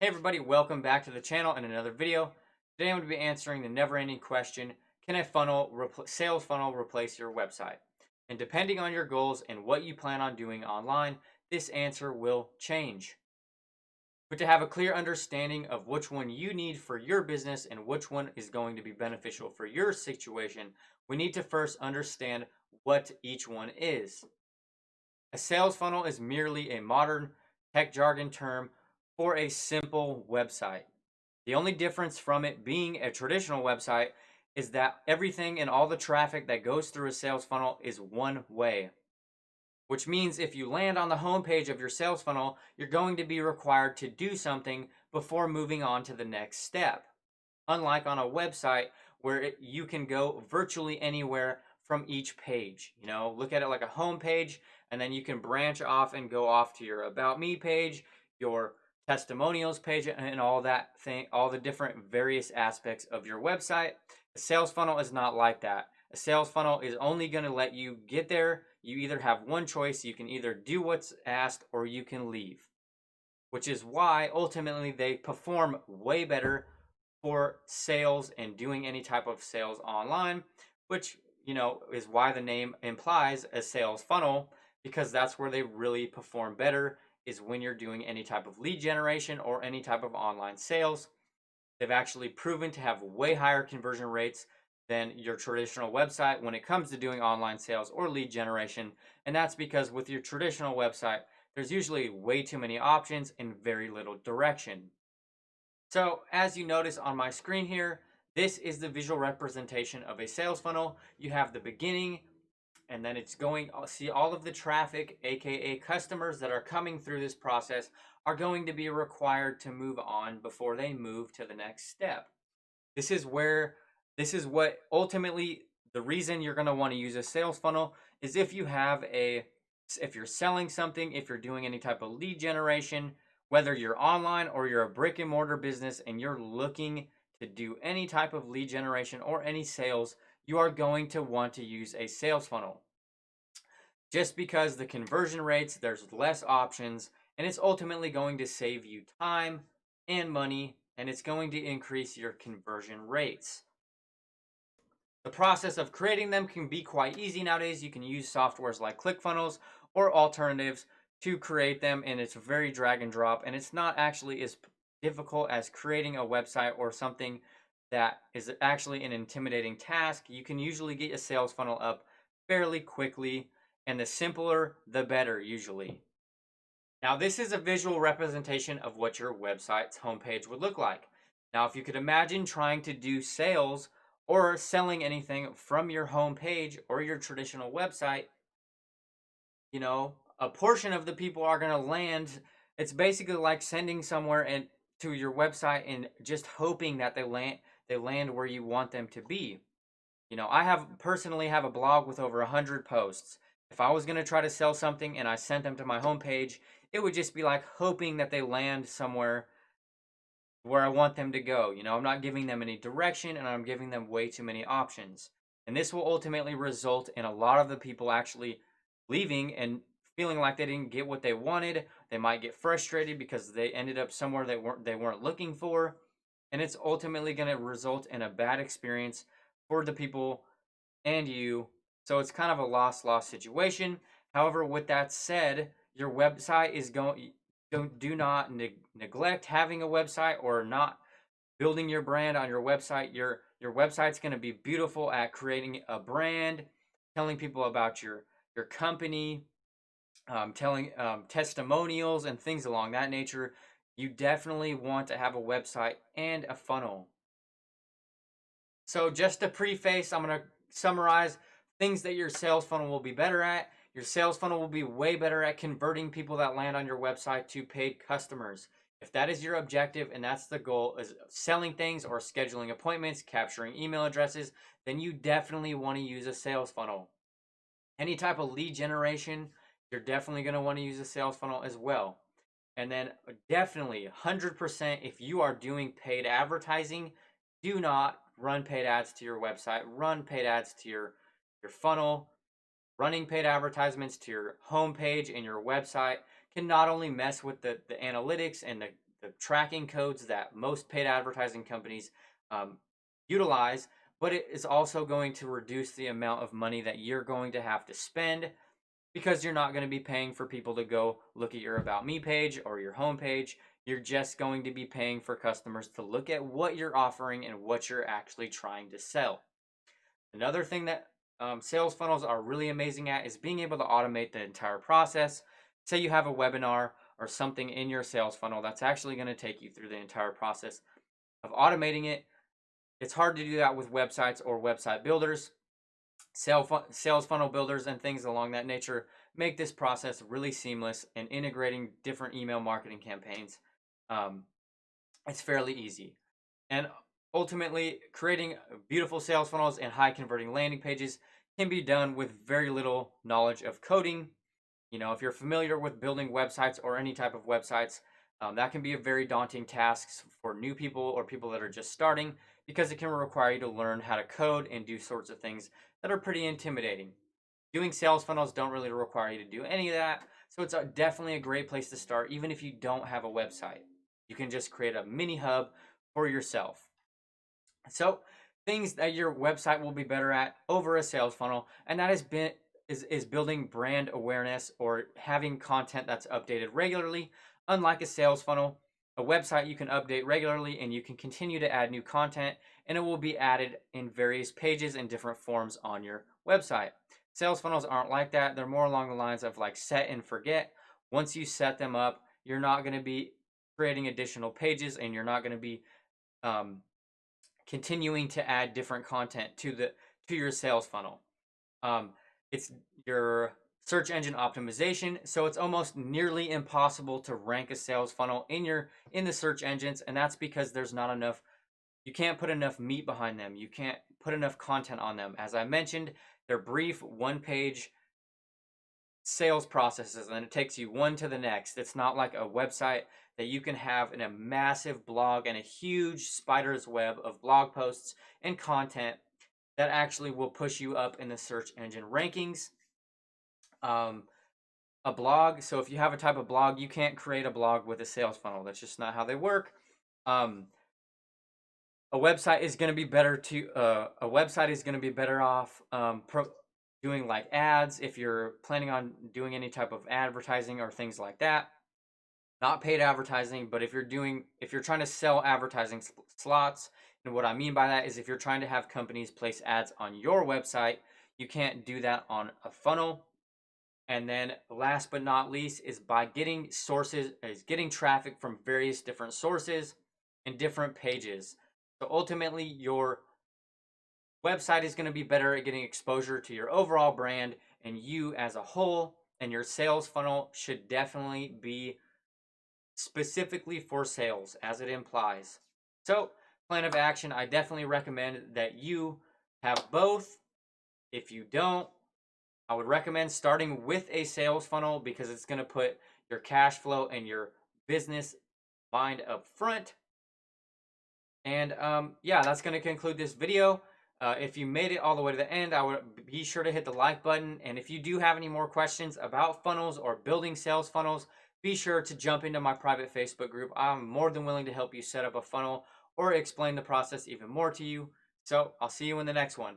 Hey everybody, welcome back to the channel and another video. Today I'm going to be answering the never-ending question, can a sales funnel replace your website? And depending on your goals and what you plan on doing online, this answer will change. But to have a clear understanding of which one you need for your business and which one is going to be beneficial for your situation, we need to first understand what each one is. A sales funnel is merely a modern tech jargon term for a simple website. The only difference from it being a traditional website is that everything and all the traffic that goes through a sales funnel is one way. Which means if you land on the homepage of your sales funnel, you're going to be required to do something before moving on to the next step. Unlike on a website where you can go virtually anywhere from each page. Look at it like a home page, and then you can branch off and go off to your About Me page, your testimonials page, and all that thing, all the different various aspects of your website. A sales funnel is not like that. A sales funnel is only going to let you get there. You either have one choice. You can either do what's asked or you can leave, which is why ultimately they perform way better for sales and doing any type of sales online, which is why the name implies a sales funnel, because that's where they really perform better, is when you're doing any type of lead generation or any type of online sales. They've actually proven to have way higher conversion rates than your traditional website when it comes to doing online sales or lead generation. And that's because with your traditional website, there's usually way too many options and very little direction. So as you notice on my screen here, this is the visual representation of a sales funnel. You have the beginning, and then it's going, see all of the traffic, aka customers that are coming through this process are going to be required to move on before they move to the next step. This is what ultimately the reason you're going to want to use a sales funnel is if you're selling something, if you're doing any type of lead generation, whether you're online or you're a brick and mortar business and you're looking to do any type of lead generation or any sales, you are going to want to use a sales funnel. Just because the conversion rates, there's less options, and it's ultimately going to save you time and money, and it's going to increase your conversion rates. The process of creating them can be quite easy nowadays. You can use softwares like ClickFunnels or alternatives to create them, and it's very drag and drop, and it's not actually as difficult as creating a website or something that is actually an intimidating task. You can usually get a sales funnel up fairly quickly, and the simpler the better usually. Now this is a visual representation of what your website's homepage would look like. Now if you could imagine trying to do sales or selling anything from your homepage or your traditional website, a portion of the people are going to land. It's basically like sending somewhere and to your website and just hoping that they land where you want them to be. I personally have a blog with over 100 posts. If I was going to try to sell something and I sent them to my homepage, it would just be like hoping that they land somewhere where I want them to go. I'm not giving them any direction and I'm giving them way too many options. And this will ultimately result in a lot of the people actually leaving and feeling like they didn't get what they wanted. They might get frustrated because they ended up somewhere they weren't looking for. And it's ultimately going to result in a bad experience for the people and you. So it's kind of a loss-loss situation. However, with that said, your website is going do not neglect having a website or not building your brand on your website. Your website's going to be beautiful at creating a brand, telling people about your company, telling testimonials and things along that nature. You definitely want to have a website and a funnel. So just to preface, I'm going to summarize things that your sales funnel will be better at. Your sales funnel will be way better at converting people that land on your website to paid customers. If that is your objective and that's the goal, is selling things or scheduling appointments, capturing email addresses, then you definitely want to use a sales funnel. Any type of lead generation, you're definitely going to want to use a sales funnel as well. And then definitely 100%, if you are doing paid advertising, do not run paid ads to your website. Run paid ads to your funnel. Running paid advertisements to your homepage and your website can not only mess with the analytics and the tracking codes that most paid advertising companies utilize, but it is also going to reduce the amount of money that you're going to have to spend because you're not going to be paying for people to go look at your About Me page or your home page. You're just going to be paying for customers to look at what you're offering and what you're actually trying to sell. Another thing that sales funnels are really amazing at is being able to automate the entire process. Say you have a webinar or something in your sales funnel that's actually going to take you through the entire process of automating it. It's hard to do that with websites or website builders. Sales funnel builders and things along that nature make this process really seamless, and integrating different email marketing campaigns, it's fairly easy. And ultimately, creating beautiful sales funnels and high converting landing pages can be done with very little knowledge of coding. If you're familiar with building websites or any type of websites, that can be a very daunting task for new people or people that are just starting, because it can require you to learn how to code and do sorts of things that are pretty intimidating. Doing sales funnels don't really require you to do any of that, so it's definitely a great place to start, even if you don't have a website. You can just create a mini hub for yourself. So things that your website will be better at over a sales funnel, and that is building brand awareness or having content that's updated regularly. Unlike a sales funnel, a website you can update regularly and you can continue to add new content, and it will be added in various pages and different forms on your website. Sales funnels aren't like that. They're more along the lines of like set and forget. Once you set them up, you're not going to be creating additional pages, and you're not going to be continuing to add different content to your sales funnel. It's your search engine optimization, so it's almost nearly impossible to rank a sales funnel in the search engines, and that's because there's not enough. You can't put enough meat behind them. You can't put enough content on them. As I mentioned, they're brief, one-page sales processes, and it takes you one to the next. It's not like a website that you can have in a massive blog and a huge spider's web of blog posts and content that actually will push you up in the search engine rankings. A blog, so if you have a type of blog, you can't create a blog with a sales funnel. That's just not how they work. A website is going to be better off doing like ads if you're planning on doing any type of advertising or things like that. Not paid advertising, but if you're trying to sell advertising slots, and what I mean by that is if you're trying to have companies place ads on your website, you can't do that on a funnel. And then last but not least is by getting traffic from various different sources and different pages. So ultimately, your website is going to be better at getting exposure to your overall brand and you as a whole, and your sales funnel should definitely be specifically for sales, as it implies. So, plan of action, I definitely recommend that you have both. If you don't, I would recommend starting with a sales funnel, because it's going to put your cash flow and your business mind up front. And yeah, that's going to conclude this video. If you made it all the way to the end, I would be sure to hit the like button. And if you do have any more questions about funnels or building sales funnels, be sure to jump into my private Facebook group. I'm more than willing to help you set up a funnel or explain the process even more to you. So I'll see you in the next one.